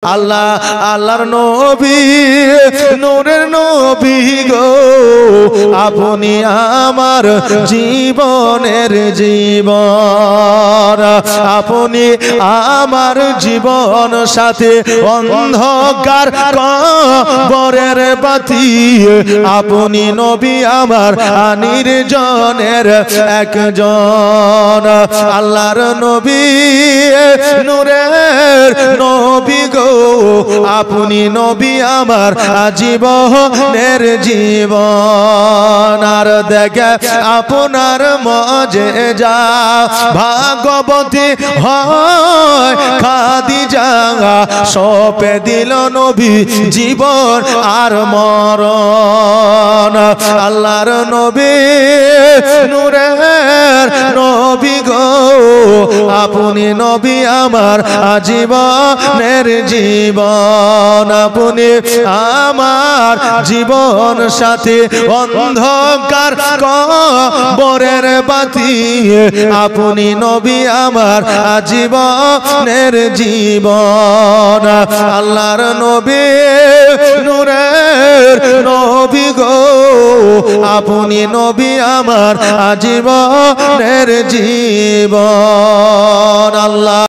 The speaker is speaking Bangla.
আল্লাহ আল্লাহর নবী নূরের নবী গো আপনি আমার জীবনের জীবন আপনি আমার জীবন সাথে অন্ধকার কবরের বাতি আপনি নবী আমার নির্জনের একজন আল্লাহর নবী নূরের নবী গো আপনি নবী আমার জীবনের জীবন আর দেখে আপনার মজেজা ভাগবতী হয় খাদিজা সপে দিল নবী জীবন আর মরণ আল্লাহর নবী নূরের নবী গো আপনি নবী আমার জীবনের জীবন আপনি আমার জীবন সাথে অন্ধকার কবরের বাতি আপনি নবী আমার জীবনের জীবন আল্লাহর নবী নূরের নবী গো আপনি নবী আমার জীবনের জীবন আল্লাহ।